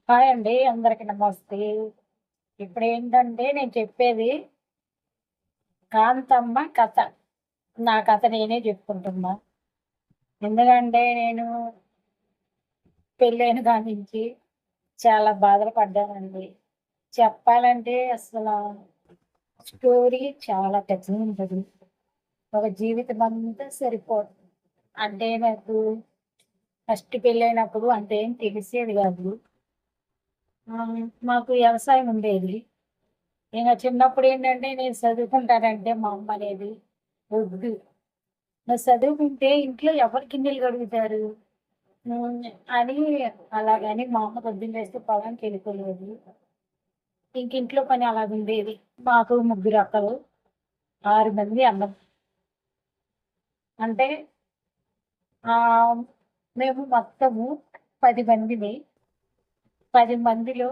Hi అండి. అందరికి నమస్తే. ఇప్పుడేంటంటే నేను చెప్పేది 'కాంతమ్మ కథ.' నా కథ నేనే చెప్పుకుంటున్నా. ఎందుకంటే నేను పెళ్ళైన కాడి నుంచి చాలా బాధలు పడ్డానండి. చెప్పాలంటే స్టోరీ చాలా పెద్దగుంటది. ఒక జీవితమంతా సరిపోదు. అంటే నాకు ఫస్ట్ పెళ్ళైనప్పుడు అంతేం తెలిసేది గాదు. మాకు వ్యవసాయం ఉండేది. ఇంగ చిన్నప్పుడేంటంటే నేను చదువుకుంటానంటే మా అమ్మ అనేది, "వద్దు. నువ్వు చదువుకుంటే ఇంట్లో ఎవరు గిన్నెలు కడుగుతారు?" హ్మ్. అని అలాగని మా అమ్మ పొద్దున్న లేస్తే పొలానికెళ్ళిపోయేది. ఇంక ఇంట్లో పని అలాగుండేది. మాకు ముగ్గురు అక్కలు, 6 మంది అన్నం. అంటే ఆహ్, మేము మొత్తము 10 మందిమి. 10 మందిలో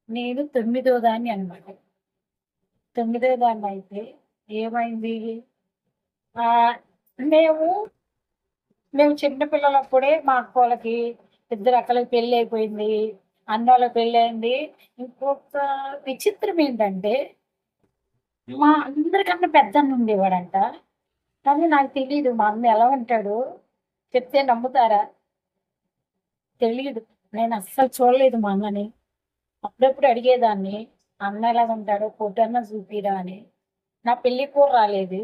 నేను తొమ్మిదో దాన్ని అన్నమాట. తొమ్మిదో దాన్నయితే ఏమైంది, ఆహ్, మేము మేము చిన్న పిల్లలప్పుడే మా అక్కోళ్ళకి, ఇద్దరు అక్కలకి పెళ్లయిపోయింది. అన్నోళ్ళకి పెళ్లయింది. ఇంకొక విచిత్రం ఏంటంటే, మా అందరికన్నా పెద్దన్న ఉండేవాడంట. కానీ నాకు తెలీదు మా అన్న ఎలా ఉంటాడో చెప్తే నమ్ముతారా? తెలీదు. నేనస్సలు చూడలేదు మా అన్నని. అప్పుడప్పుడు అడిగేదాన్ని, "అన్న ఎలాగుంటాడో ఫోటో అన్నా చూపిరా" అని. నా పెళ్ళికి కూడా రాలేదు.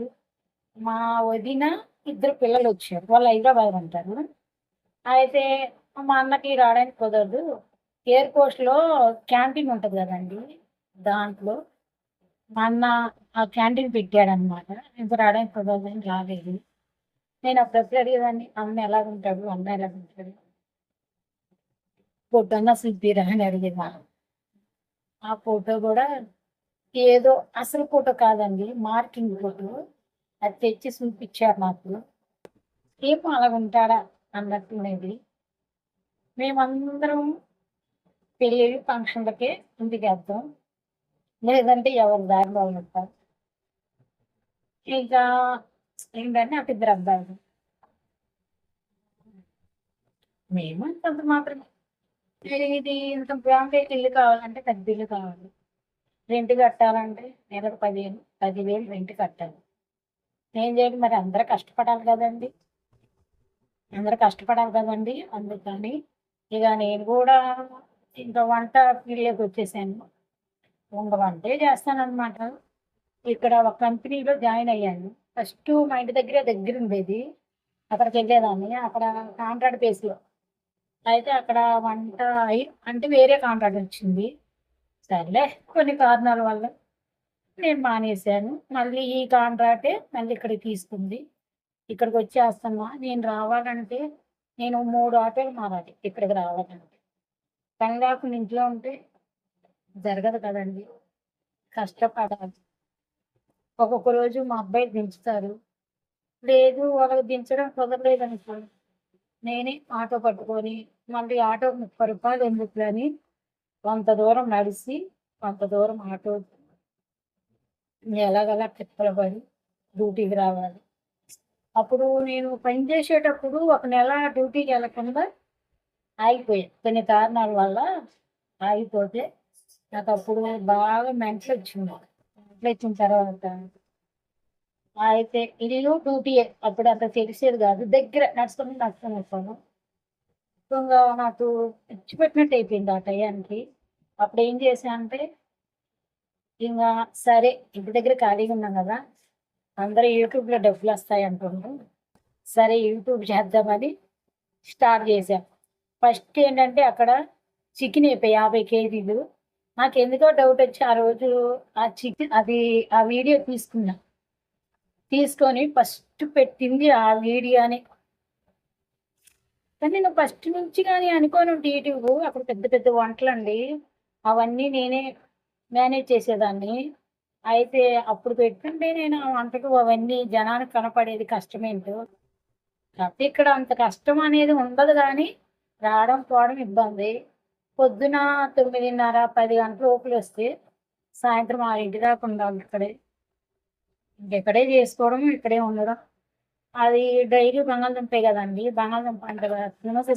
మా వదిన, ఇద్దరు పిల్లలొచ్చారు. వాళ్ళు హైదరాబాద్‌లో ఉంటారు. అయితే మా అన్నకి రావడానికి కుదరదు. ఎయిర్‌పోర్ట్స్‌లో క్యాంటీన్ ఉంటది గదండీ! దాంట్లో మా అన్న ఆ క్యాంటీన్ పెట్టాడనమాట. ఇంక రావడానికి కుదరదని రాలేదు. నేను అప్పుడప్పుడు అడిగేదాన్ని, "అన్న ఎలాగుంటాడు? అన్న ఎలాగుంటాడు? ఫోటో అన్నా చూపిరా" అని అడిగేదాన్ని. ఆ ఫోటో గూడా ఏదో అసలు ఫోటో కాదండి. Marking photo. అది తెచ్చి చూపిచ్చారు నాకు. ఏమో అలాగుంటాడా అన్నట్టున్నది. మేమందరం పెళ్లి ఫంక్షన్‌లకే ఇంటికెళ్తాం. లేదంటే ఎవరి దారిన వాళ్ళుంటారు. ఇంకా ఏంటంటే నాకిద్దరు అబ్బాయిలు. మేము అంతంత మాత్రమే. ఇది ఇంత ఫ్యామిలీకి ఇల్లు కావాలంటే పెద్ద ఇల్లు కావాలి. రెంట్ కట్టాలంటే నెలకు 10,000 రెంట్ కట్టాలి. ఏం చేయాలి మరి అందరూ కష్టపడాలి గదండీ! అందరూ కష్టపడాలి కదండీ! అందుకని ఇగ నేను గూడా ఇంక వంట ఫీల్డ్‌లోకొచ్చేసాను. ఇంక వంటే చేస్తాననమాట. ఇక్కడ ఒక కంపెనీలో జాయిన్ అయ్యాను. ఫస్టు మా ఇంటి దగ్గరుండేది. అక్కడికెళ్ళేదాన్ని. అక్కడ కాంట్రాక్ట్ బేస్‌లో. అయితే అక్కడ వంట అంటే వేరే కాంట్రాక్ట్ వచ్చింది. సర్లే కొన్ని కారణాల వల్ల నేను మానేశాను. మళ్ళీ ఈ కాంట్రాక్టే మళ్ళీ ఇక్కడికి తీసుకుంది. ఇక్కడికొచ్చేస్తున్నా. నేను రావాలంటే నేను 3 ఆటోలు మారాలి ఇక్కడికి రావాలంటే. పని లేకుండా ఇంట్లో ఉంటే జరగదు కదండీ! కష్టపడాలి. ఒక్కొక్క రోజు మా అబ్బాయి దించుతారు. లేదు వాళ్ళకి దించడం కుదరలేదనుకో, నేనే ఆటో పట్టుకొని మళ్ళీ ఆటో రూ. 30 ఎందుకులే అని కొంత దూరం నడిసి, కొంత దూరం ఆటో ఎలాగోలా తిప్పలు పడి డ్యూటీకి రావాలి. అప్పుడు నేను పని చేసేటప్పుడు ఒక నెల డ్యూటీకెళ్ళకుండా ఆగిపోయా. కొన్ని కారణాల వల్ల ఆగిపోతే నాకప్పుడు బాగా మెంటలొచ్చింది. మెంటలొచ్చిన తర్వాత అయితే ఇల్లు డ్యూటీయే. అప్పుడంత తెలిసేది గాదు. దగ్గర నడుచుకొని వచ్చాను. ఇంగా నాకు పిచ్చి పట్టినట్టు అయిపోయింది ఆ టయానికి. అప్పుడేం చేశా అంటే, ఇంగా సరే ఇంటి దగ్గర ఖాళీగా ఉన్నాం గదా! అందరూ యూట్యూబ్‌లో డబ్బులొస్తాయి అంటుండ్రు. సరే యూట్యూబ్ చేద్దామని స్టార్ట్ చేశా. ఫస్ట్ ఏంటంటే అక్కడ చికెన్ అయిపోయి 50 కేజీలు. నాకెందుకో డౌటొచ్చి ఆ రోజు ఆ చికెన్ అది ఆ వీడియో తీసుకున్నా. తీసుకొని ఫస్ట్ పెట్టింది ఆ వీడియోనే. కానీ నేను ఫస్ట్ నుంచి గాని అనుకోను యూట్యూబు. అప్పుడు పెద్ద పెద్ద వంటలండి. అవన్నీ నేనే మేనేజ్ చేసేదాన్ని. అయితే అప్పుడు పెట్టుంటే నేను ఆ వంటకు అవన్నీ జనానికి కనపడేది కష్టమేంటో. కాపోతే ఇక్కడ అంత కష్టం అనేది ఉండదు గానీ, రావడం, పోవడం ఇబ్బంది. పొద్దున 9:30, 10 గంటల లోపులొస్తే, సాయంత్రం 6 దాకా ఉండాలి ఇక్కడే. ఇంకిక్కడే చేసుకోవడం, ఇక్కడే ఉండడం. అది డైలీ బంగాళదుంపే గదండీ! బంగాళదుంప అంటే తినబుద్ధి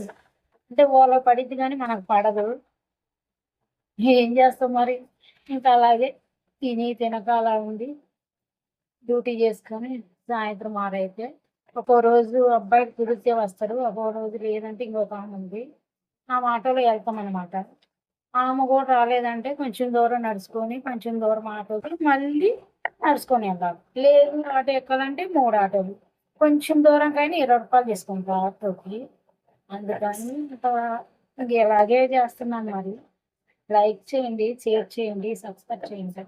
అంటే ఓలో పడిద్ది గానీ మనకు పడదు. ఏం చేస్తాం మరి? ఇంకా అలాగే తిని తినక అలా ఉండి డ్యూటీ చేసుకొని సాయంత్రం 6 అయితే ఒక్కో రోజు అబ్బాయి కుదిరితే వస్తారు. ఒక్కో రోజు లేదంటే ఇంకొక ఆమె ఉంది. ఆమె ఆటోలో వెళ్తామనమాట. ఆమె కూడా రాలేదంటే కొంచెం దూరం నడుచుకొని, కొంచెం దూరం ఆటోకి మళ్ళీ నడుచుకొని వెళ్ళాలి. లేదు ఆటో ఎక్కాలంటే 3 ఆటోలు. కొంచెం దూరంకైనా రూ. 20 తీసుకుంటారు ఆటోకి. అందుకని ఇంకా ఇంక ఇలాగే చేస్తున్నాను మరి. లైక్ చేయండి, షేర్ చేయండి, సబ్స్క్రైబ్ చేయండి.